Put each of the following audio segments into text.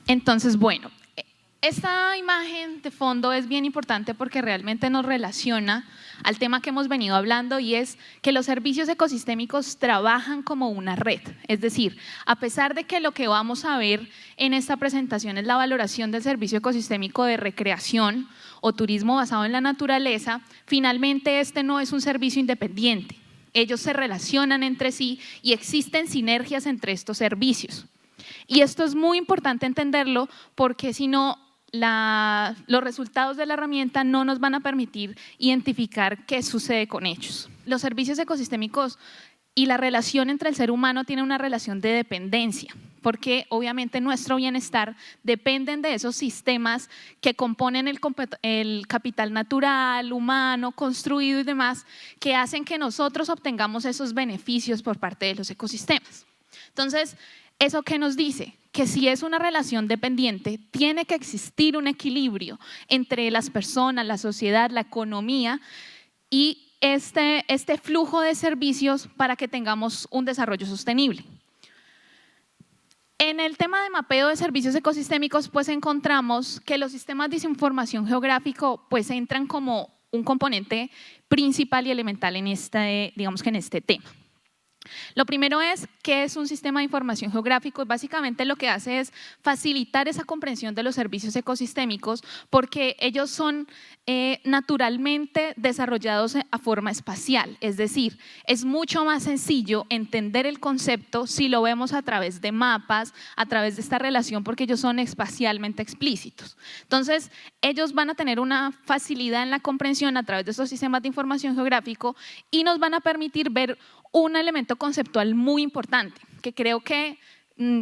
Entonces, bueno, esta imagen de fondo es bien importante porque realmente nos relaciona al tema que hemos venido hablando, y es que los servicios ecosistémicos trabajan como una red. Es decir, a pesar de que lo que vamos a ver en esta presentación es la valoración del servicio ecosistémico de recreación o turismo basado en la naturaleza, finalmente este no es un servicio independiente. Ellos se relacionan entre sí y existen sinergias entre estos servicios. Y esto es muy importante entenderlo porque si no, los resultados de la herramienta no nos van a permitir identificar qué sucede con ellos. Los servicios ecosistémicos y la relación entre el ser humano tienen una relación de dependencia, porque obviamente nuestro bienestar dependen de esos sistemas que componen el capital natural, humano, construido y demás, que hacen que nosotros obtengamos esos beneficios por parte de los ecosistemas. Entonces, ¿eso qué nos dice? Que si es una relación dependiente, tiene que existir un equilibrio entre las personas, la sociedad, la economía y este flujo de servicios para que tengamos un desarrollo sostenible. En el tema de mapeo de servicios ecosistémicos, pues encontramos que los sistemas de información geográfico pues entran como un componente principal y elemental en digamos que en este tema. Lo primero es que es un sistema de información geográfico y básicamente lo que hace es facilitar esa comprensión de los servicios ecosistémicos porque ellos son naturalmente desarrollados a forma espacial, es decir, es mucho más sencillo entender el concepto si lo vemos a través de mapas, a través de esta relación porque ellos son espacialmente explícitos. Entonces, ellos van a tener una facilidad en la comprensión a través de estos sistemas de información geográfico y nos van a permitir ver un elemento conceptual muy importante, que creo que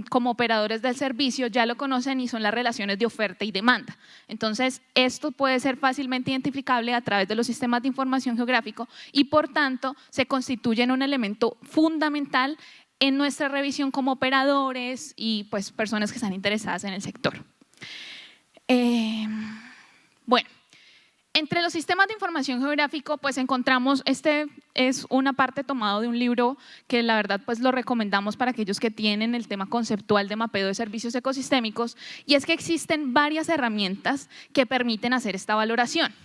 como operadores del servicio ya lo conocen y son las relaciones de oferta y demanda. Entonces, esto puede ser fácilmente identificable a través de los sistemas de información geográfico y por tanto se constituyen un elemento fundamental en nuestra revisión como operadores y pues personas que están interesadas en el sector. Bueno. Entre los sistemas de información geográfico, pues encontramos, este es una parte tomado de un libro que la verdad pues lo recomendamos para aquellos que tienen el tema conceptual de mapeo de servicios ecosistémicos, y es que existen varias herramientas que permiten hacer esta valoración.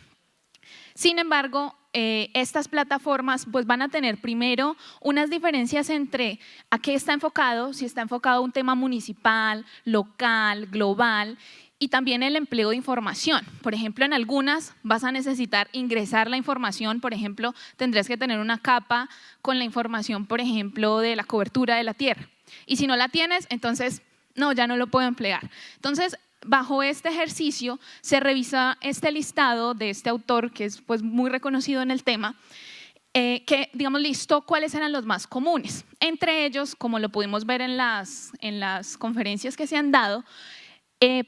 Sin embargo, estas plataformas pues van a tener primero unas diferencias entre a qué está enfocado, si está enfocado a un tema municipal, local, global, y también el empleo de información. Por ejemplo, en algunas vas a necesitar ingresar la información, por ejemplo, tendrás que tener una capa con la información, por ejemplo, de la cobertura de la tierra. Y si no la tienes, entonces no, ya no lo puedo emplear. Entonces, bajo este ejercicio se revisa este listado de este autor que es pues muy reconocido en el tema, que digamos listó cuáles eran los más comunes. Entre ellos, como lo pudimos ver en las conferencias que se han dado,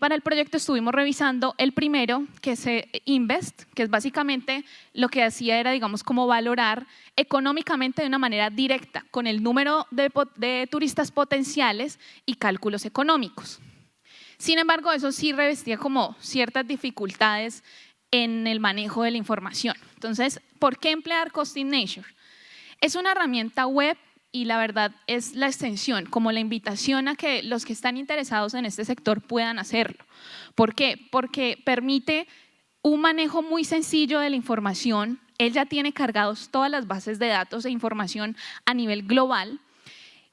para el proyecto estuvimos revisando el primero, que es Invest, que es básicamente lo que hacía era, digamos, como valorar económicamente de una manera directa con el número de turistas potenciales y cálculos económicos. Sin embargo, eso sí revestía como ciertas dificultades en el manejo de la información. Entonces, ¿por qué emplear Costing Nature? Es una herramienta web y la verdad es la extensión, como la invitación a que los que están interesados en este sector puedan hacerlo. ¿Por qué? Porque permite un manejo muy sencillo de la información. Él ya tiene cargados todas las bases de datos e información a nivel global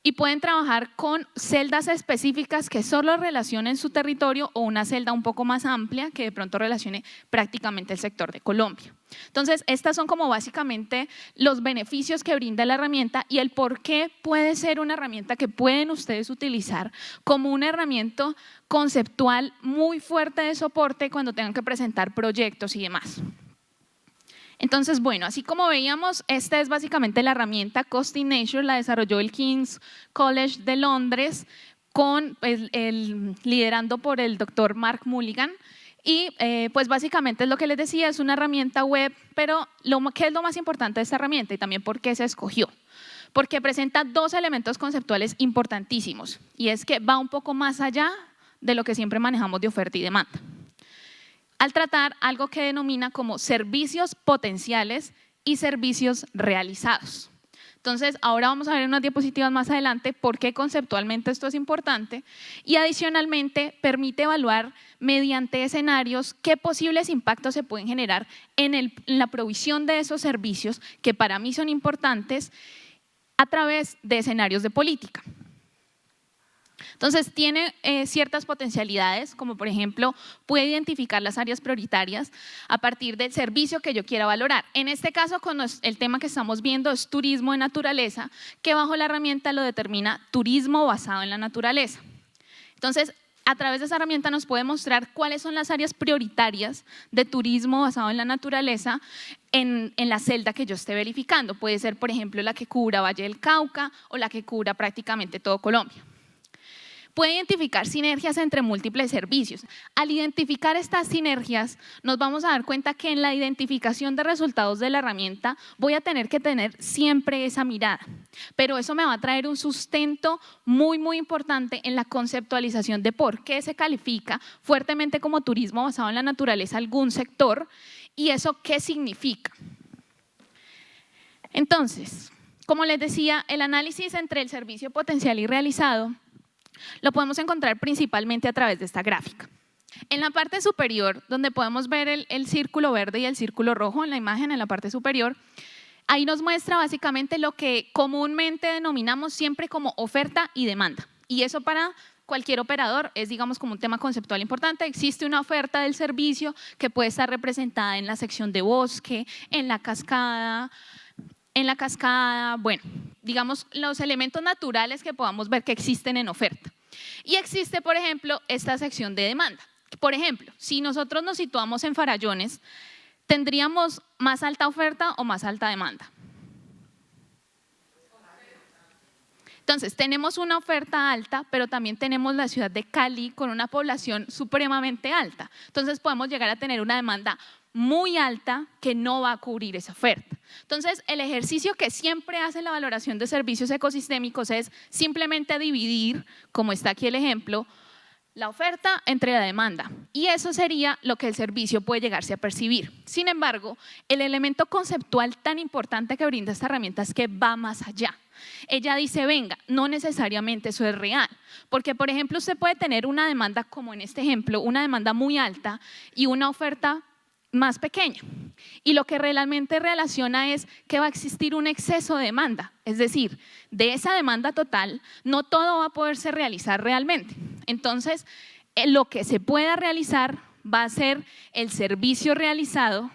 y pueden trabajar con celdas específicas que solo relacionen su territorio o una celda un poco más amplia que de pronto relacione prácticamente el sector de Colombia. Entonces, estas son como básicamente los beneficios que brinda la herramienta y el por qué puede ser una herramienta que pueden ustedes utilizar como una herramienta conceptual muy fuerte de soporte cuando tengan que presentar proyectos y demás. Entonces, bueno, así como veíamos, esta es básicamente la herramienta Costing Nature, la desarrolló el King's College de Londres, liderando por el doctor Mark Mulligan. Y pues básicamente es lo que les decía, es una herramienta web, pero ¿qué es lo más importante de esta herramienta y también por qué se escogió? Porque presenta dos elementos conceptuales importantísimos y es que va un poco más allá de lo que siempre manejamos de oferta y demanda, al tratar algo que denomina como servicios potenciales y servicios realizados. Entonces, ahora vamos a ver en unas diapositivas más adelante por qué conceptualmente esto es importante y adicionalmente permite evaluar mediante escenarios qué posibles impactos se pueden generar en la provisión de esos servicios que para mí son importantes a través de escenarios de política. Entonces, tiene ciertas potencialidades, como por ejemplo, puede identificar las áreas prioritarias a partir del servicio que yo quiera valorar. En este caso, con el tema que estamos viendo es turismo de naturaleza, que bajo la herramienta lo determina turismo basado en la naturaleza. Entonces, a través de esa herramienta nos puede mostrar cuáles son las áreas prioritarias de turismo basado en la naturaleza en la celda que yo esté verificando. Puede ser, por ejemplo, la que cubra Valle del Cauca o la que cubra prácticamente todo Colombia. Puede identificar sinergias entre múltiples servicios. Al identificar estas sinergias, nos vamos a dar cuenta que en la identificación de resultados de la herramienta voy a tener que tener siempre esa mirada. Pero eso me va a traer un sustento muy importante en la conceptualización de por qué se califica fuertemente como turismo basado en la naturaleza algún sector y eso qué significa. Entonces, como les decía, el análisis entre el servicio potencial y realizado lo podemos encontrar principalmente a través de esta gráfica. En la parte superior, donde podemos ver el círculo verde y el círculo rojo en la imagen, en la parte superior, ahí nos muestra básicamente lo que comúnmente denominamos siempre como oferta y demanda. Y eso para cualquier operador es, digamos, como un tema conceptual importante. Existe una oferta del servicio que puede estar representada en la sección de bosque, en la cascada, bueno, digamos los elementos naturales que podamos ver que existen en oferta. Y existe, por ejemplo, esta sección de demanda. Por ejemplo, si nosotros nos situamos en Farallones, ¿tendríamos más alta oferta o más alta demanda? Entonces, tenemos una oferta alta, pero también tenemos la ciudad de Cali con una población supremamente alta. Entonces, podemos llegar a tener una demanda muy alta que no va a cubrir esa oferta. Entonces, el ejercicio que siempre hace la valoración de servicios ecosistémicos es simplemente dividir, como está aquí el ejemplo, la oferta entre la demanda. Y eso sería lo que el servicio puede llegarse a percibir. Sin embargo, el elemento conceptual tan importante que brinda esta herramienta es que va más allá. Ella dice, venga, no necesariamente eso es real, porque por ejemplo usted puede tener una demanda como en este ejemplo, una demanda muy alta y una oferta más pequeña. Y lo que realmente relaciona es que va a existir un exceso de demanda, es decir, de esa demanda total no todo va a poderse realizar realmente. Entonces, lo que se pueda realizar va a ser el servicio realizado,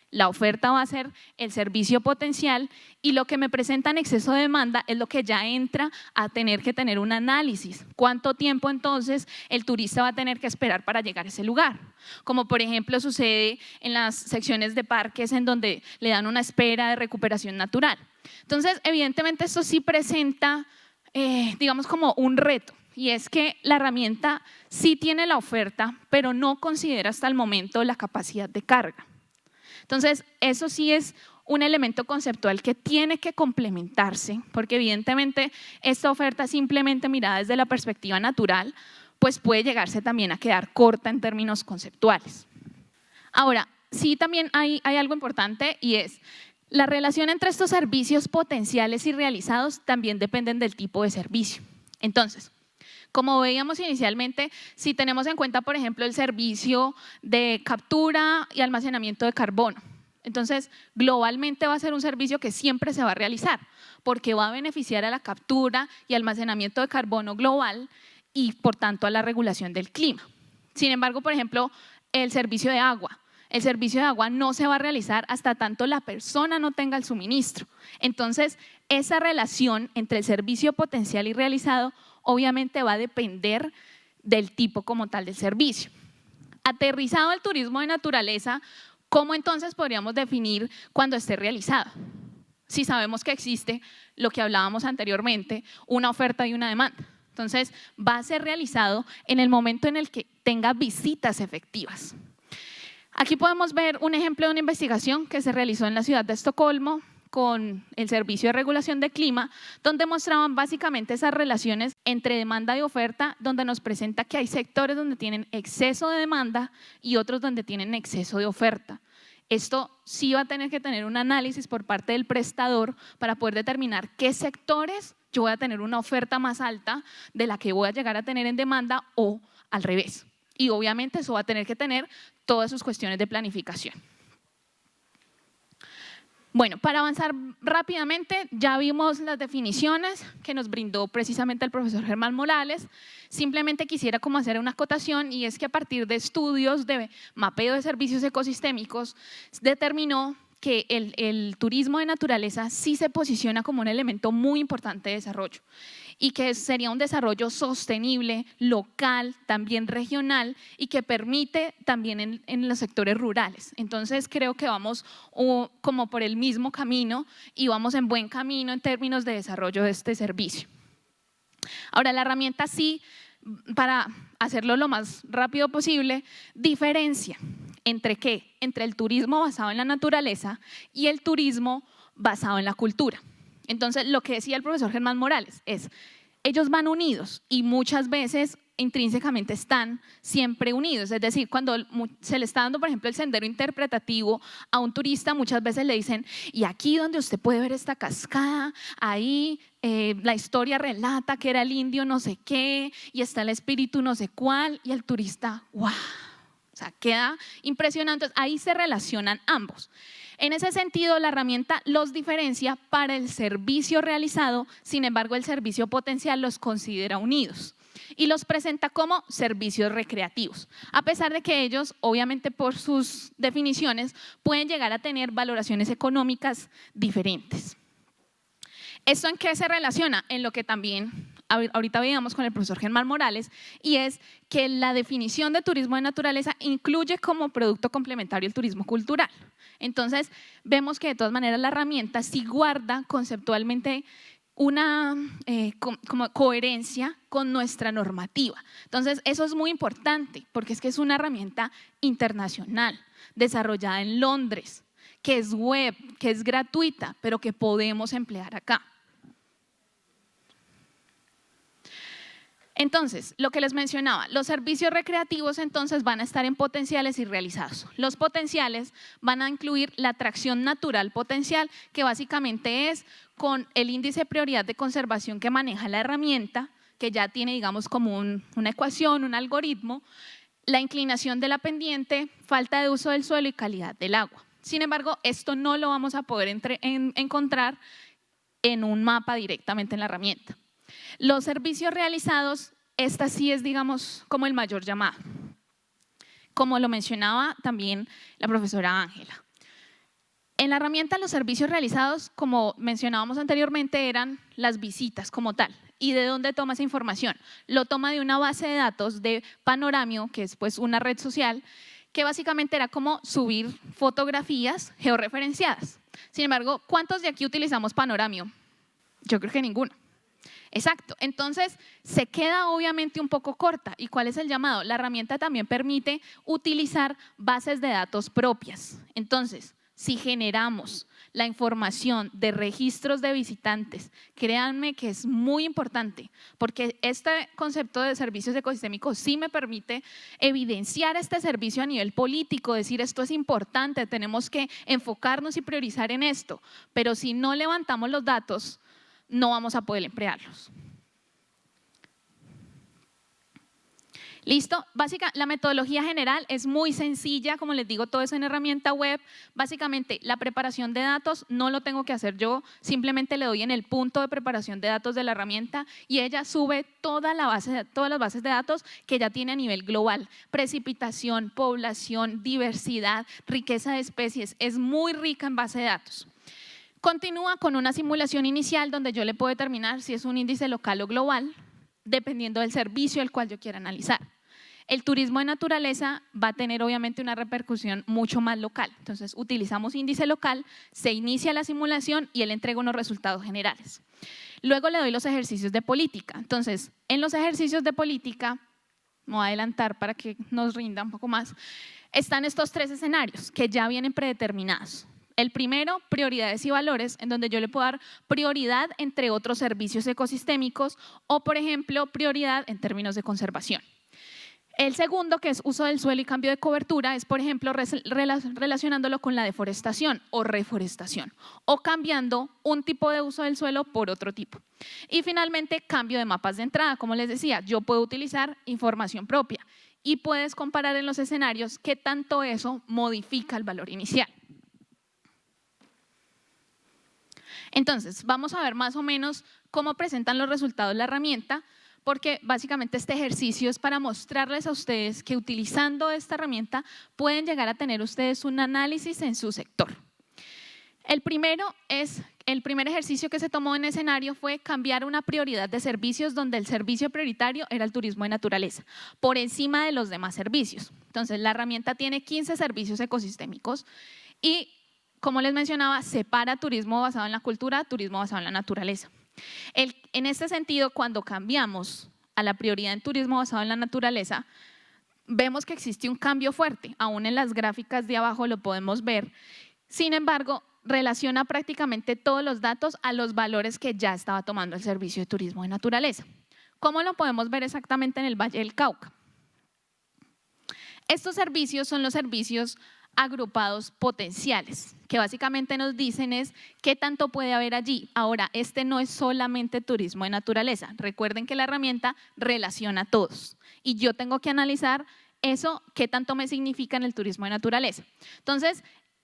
la oferta va a ser el servicio potencial y lo que me presenta en exceso de demanda es lo que ya entra a tener que tener un análisis. ¿Cuánto tiempo entonces el turista va a tener que esperar para llegar a ese lugar? Como por ejemplo sucede en las secciones de parques en donde le dan una espera de recuperación natural. Entonces, evidentemente esto sí presenta, digamos como un reto. Y es que la herramienta sí tiene la oferta, pero no considera hasta el momento la capacidad de carga. Entonces, eso sí es un elemento conceptual que tiene que complementarse, porque evidentemente esta oferta simplemente mirada desde la perspectiva natural, pues puede llegarse también a quedar corta en términos conceptuales. Ahora, sí también hay algo importante y es la relación entre estos servicios potenciales y realizados también dependen del tipo de servicio. Entonces, como veíamos inicialmente, si tenemos en cuenta, por ejemplo, el servicio de captura y almacenamiento de carbono, entonces globalmente va a ser un servicio que siempre se va a realizar porque va a beneficiar a la captura y almacenamiento de carbono global y por tanto a la regulación del clima. Sin embargo, por ejemplo, el servicio de agua no se va a realizar hasta tanto la persona no tenga el suministro. Entonces, esa relación entre el servicio potencial y realizado obviamente va a depender del tipo como tal del servicio. Aterrizado al turismo de naturaleza, ¿cómo entonces podríamos definir cuando esté realizado? Si sabemos que existe lo que hablábamos anteriormente, una oferta y una demanda. Entonces, va a ser realizado en el momento en el que tenga visitas efectivas. Aquí podemos ver un ejemplo de una investigación que se realizó en la ciudad de Estocolmo con el Servicio de Regulación de Clima, donde mostraban básicamente esas relaciones entre demanda y oferta, donde nos presenta que hay sectores donde tienen exceso de demanda y otros donde tienen exceso de oferta. Esto sí va a tener que tener un análisis por parte del prestador para poder determinar qué sectores yo voy a tener una oferta más alta de la que voy a llegar a tener en demanda o al revés. Y obviamente eso va a tener que tener todas sus cuestiones de planificación. Bueno, para avanzar rápidamente, ya vimos las definiciones que nos brindó precisamente el profesor Germán Morales. Simplemente quisiera como hacer una acotación, y es que a partir de estudios de mapeo de servicios ecosistémicos determinó que el turismo de naturaleza sí se posiciona como un elemento muy importante de desarrollo y que sería un desarrollo sostenible, local, también regional, y que permite también en los sectores rurales. Entonces creo que vamos como por el mismo camino y vamos en buen camino en términos de desarrollo de este servicio. Ahora, la herramienta sí, para hacerlo lo más rápido posible, diferencia entre ¿qué? Entre el turismo basado en la naturaleza y el turismo basado en la cultura. Entonces, lo que decía el profesor Germán Morales es, ellos van unidos y muchas veces intrínsecamente están siempre unidos. Es decir, cuando se le está dando, por ejemplo, el sendero interpretativo a un turista, muchas veces le dicen, y aquí donde usted puede ver esta cascada, ahí la historia relata que era el indio no sé qué, y está el espíritu no sé cuál, y el turista, ¡wow! O sea, queda impresionante. Ahí se relacionan ambos. En ese sentido, la herramienta los diferencia para el servicio realizado, sin embargo, el servicio potencial los considera unidos y los presenta como servicios recreativos, a pesar de que ellos, obviamente por sus definiciones, pueden llegar a tener valoraciones económicas diferentes. ¿Esto en qué se relaciona? En lo que también ahorita veíamos con el profesor Germán Morales, y es que la definición de turismo de naturaleza incluye como producto complementario el turismo cultural. Entonces, vemos que de todas maneras la herramienta sí guarda conceptualmente una como coherencia con nuestra normativa. Entonces, eso es muy importante porque es que es una herramienta internacional, desarrollada en Londres, que es web, que es gratuita, pero que podemos emplear acá. Entonces, lo que les mencionaba, los servicios recreativos entonces van a estar en potenciales y realizados. Los potenciales van a incluir la atracción natural potencial, que básicamente es con el índice de prioridad de conservación que maneja la herramienta, que ya tiene, digamos, como una ecuación, un algoritmo, la inclinación de la pendiente, falta de uso del suelo y calidad del agua. Sin embargo, esto no lo vamos a poder encontrar en un mapa directamente en la herramienta. Los servicios realizados, esta sí es, digamos, como el mayor llamado, como lo mencionaba también la profesora Ángela. En la herramienta, los servicios realizados, como mencionábamos anteriormente, eran las visitas como tal. ¿Y de dónde toma esa información? Lo toma de una base de datos de Panoramio, que es pues una red social, que básicamente era como subir fotografías georreferenciadas. Sin embargo, ¿cuántos de aquí utilizamos Panoramio? Yo creo que ninguno. Exacto, entonces se queda obviamente un poco corta. ¿Y cuál es el llamado? La herramienta también permite utilizar bases de datos propias. Entonces, si generamos la información de registros de visitantes, créanme que es muy importante, porque este concepto de servicios ecosistémicos sí me permite evidenciar este servicio a nivel político, decir esto es importante, tenemos que enfocarnos y priorizar en esto, pero si no levantamos los datos, no vamos a poder emplearlos. ¿Listo? La metodología general es muy sencilla, como les digo, todo eso en herramienta web. Básicamente, la preparación de datos no lo tengo que hacer yo, simplemente le doy en el punto de preparación de datos de la herramienta y ella sube todas las bases de datos que ya tiene a nivel global. Precipitación, población, diversidad, riqueza de especies, es muy rica en base de datos. Continúa con una simulación inicial donde yo le puedo determinar si es un índice local o global, dependiendo del servicio al cual yo quiera analizar. El turismo de naturaleza va a tener obviamente una repercusión mucho más local. Entonces, utilizamos índice local, se inicia la simulación y él entrega unos resultados generales. Luego le doy los ejercicios de política. Entonces, en los ejercicios de política, me voy a adelantar para que nos rinda un poco más, están estos 3 escenarios que ya vienen predeterminados. El primero, prioridades y valores, en donde yo le puedo dar prioridad entre otros servicios ecosistémicos o, por ejemplo, prioridad en términos de conservación. El segundo, que es uso del suelo y cambio de cobertura, es, por ejemplo, relacionándolo con la deforestación o reforestación, o cambiando un tipo de uso del suelo por otro tipo. Y finalmente, cambio de mapas de entrada. Como les decía, yo puedo utilizar información propia y puedes comparar en los escenarios qué tanto eso modifica el valor inicial. Entonces, vamos a ver más o menos cómo presentan los resultados la herramienta, porque básicamente este ejercicio es para mostrarles a ustedes que utilizando esta herramienta pueden llegar a tener ustedes un análisis en su sector. El primer ejercicio que se tomó en escenario fue cambiar una prioridad de servicios donde el servicio prioritario era el turismo de naturaleza, por encima de los demás servicios. Entonces, la herramienta tiene 15 servicios ecosistémicos y, como les mencionaba, separa turismo basado en la cultura, turismo basado en la naturaleza. En este sentido, cuando cambiamos a la prioridad en turismo basado en la naturaleza, vemos que existe un cambio fuerte, aún en las gráficas de abajo lo podemos ver. Sin embargo, relaciona prácticamente todos los datos a los valores que ya estaba tomando el servicio de turismo de naturaleza. ¿Cómo lo podemos ver exactamente en el Valle del Cauca? Estos servicios son los servicios agrupados potenciales, que básicamente nos dicen es qué tanto puede haber allí. Ahora, este no es solamente turismo de naturaleza. Recuerden que la herramienta relaciona a todos y yo tengo que analizar eso, qué tanto me significa en el turismo de naturaleza. Entonces,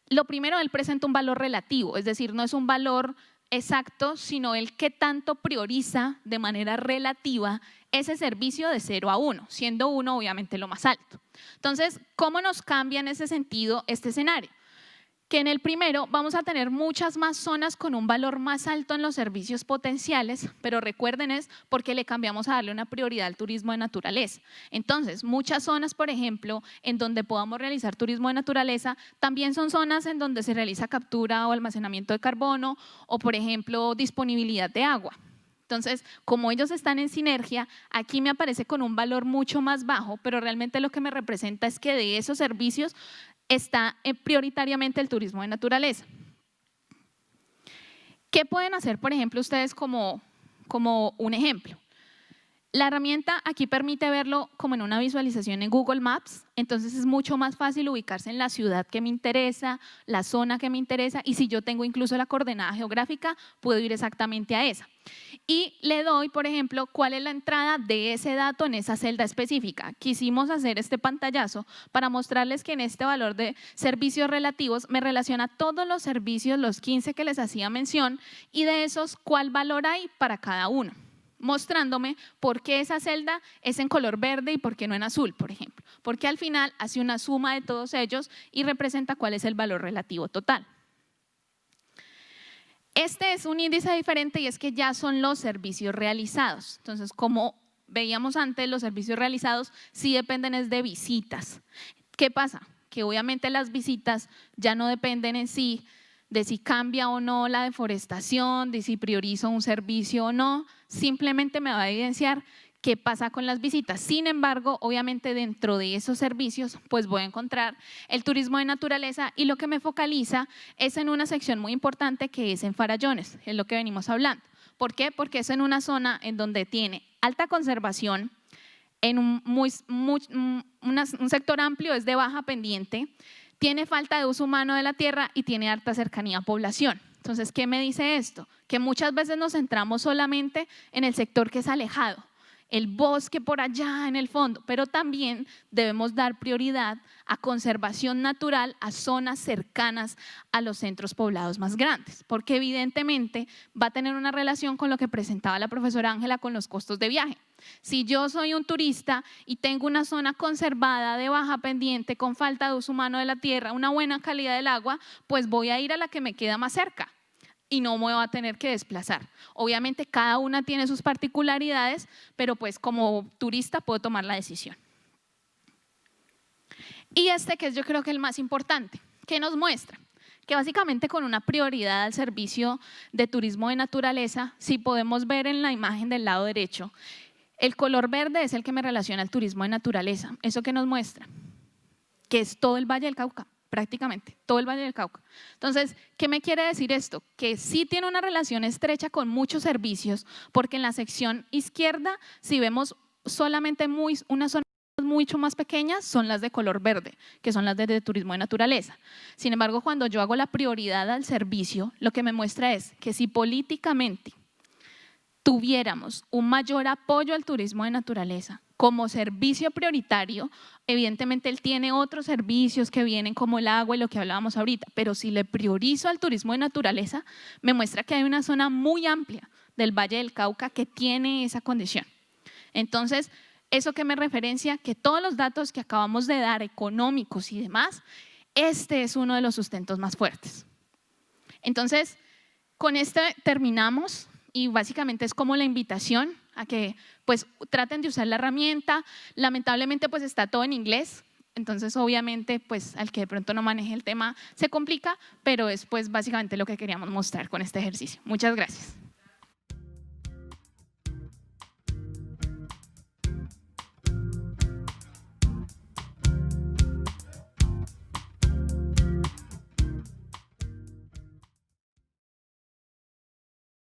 lo primero, él presenta un valor relativo, es decir, no es un valor exacto, sino el qué tanto prioriza de manera relativa ese servicio de 0 a 1, siendo 1 obviamente lo más alto. Entonces, ¿cómo nos cambia en ese sentido este escenario? Que en el primero vamos a tener muchas más zonas con un valor más alto en los servicios potenciales, pero recuerden es porque le cambiamos a darle una prioridad al turismo de naturaleza. Entonces, muchas zonas, por ejemplo, en donde podamos realizar turismo de naturaleza, también son zonas en donde se realiza captura o almacenamiento de carbono o, por ejemplo, disponibilidad de agua. Entonces, como ellos están en sinergia, aquí me aparece con un valor mucho más bajo, pero realmente lo que me representa es que de esos servicios está prioritariamente el turismo de naturaleza. ¿Qué pueden hacer, por ejemplo, ustedes como un ejemplo? La herramienta aquí permite verlo como en una visualización en Google Maps, entonces es mucho más fácil ubicarse en la ciudad que me interesa, la zona que me interesa, y si yo tengo incluso la coordenada geográfica, puedo ir exactamente a esa. Y le doy, por ejemplo, cuál es la entrada de ese dato en esa celda específica. Quisimos hacer este pantallazo para mostrarles que en este valor de servicios relativos me relaciona todos los servicios, los 15 que les hacía mención, y de esos, cuál valor hay para cada uno, mostrándome por qué esa celda es en color verde y por qué no en azul, por ejemplo. Porque al final hace una suma de todos ellos y representa cuál es el valor relativo total. Este es un índice diferente y es que ya son los servicios realizados. Entonces, como veíamos antes, los servicios realizados sí dependen es de visitas. ¿Qué pasa? Que obviamente las visitas ya no dependen en sí de si cambia o no la deforestación, de si priorizo un servicio o no, simplemente me va a evidenciar qué pasa con las visitas. Sin embargo, obviamente dentro de esos servicios, pues voy a encontrar el turismo de naturaleza y lo que me focaliza es en una sección muy importante que es en Farallones, es lo que venimos hablando. ¿Por qué? Porque es en una zona en donde tiene alta conservación, en un sector amplio es de baja pendiente, tiene falta de uso humano de la tierra y tiene alta cercanía a población. Entonces, ¿qué me dice esto? Que muchas veces nos centramos solamente en el sector que es alejado, el bosque por allá en el fondo, pero también debemos dar prioridad a conservación natural a zonas cercanas a los centros poblados más grandes, porque evidentemente va a tener una relación con lo que presentaba la profesora Ángela con los costos de viaje. Si yo soy un turista y tengo una zona conservada de baja pendiente con falta de uso humano de la tierra, una buena calidad del agua, pues voy a ir a la que me queda más cerca y no me va a tener que desplazar. Obviamente cada una tiene sus particularidades, pero pues como turista puedo tomar la decisión. Y este que es yo creo que el más importante, ¿qué nos muestra? Que básicamente con una prioridad al servicio de turismo de naturaleza, si podemos ver en la imagen del lado derecho, el color verde es el que me relaciona al turismo de naturaleza. ¿Eso qué nos muestra? Que es todo el Valle del Cauca, prácticamente, todo el Valle del Cauca. Entonces, ¿qué me quiere decir esto? Que sí tiene una relación estrecha con muchos servicios, porque en la sección izquierda, si vemos solamente una zona mucho más pequeñas son las de color verde, que son las de turismo de naturaleza. Sin embargo, cuando yo hago la prioridad al servicio, lo que me muestra es que si políticamente tuviéramos un mayor apoyo al turismo de naturaleza como servicio prioritario, evidentemente él tiene otros servicios que vienen como el agua y lo que hablábamos ahorita, pero si le priorizo al turismo de naturaleza, me muestra que hay una zona muy amplia del Valle del Cauca que tiene esa condición. Entonces, ¿eso qué me referencia? Que todos los datos que acabamos de dar, económicos y demás, este es uno de los sustentos más fuertes. Entonces, con este terminamos y básicamente es como la invitación a que pues traten de usar la herramienta. Lamentablemente pues está todo en inglés, entonces obviamente pues al que de pronto no maneje el tema se complica, pero es pues básicamente lo que queríamos mostrar con este ejercicio. Muchas gracias.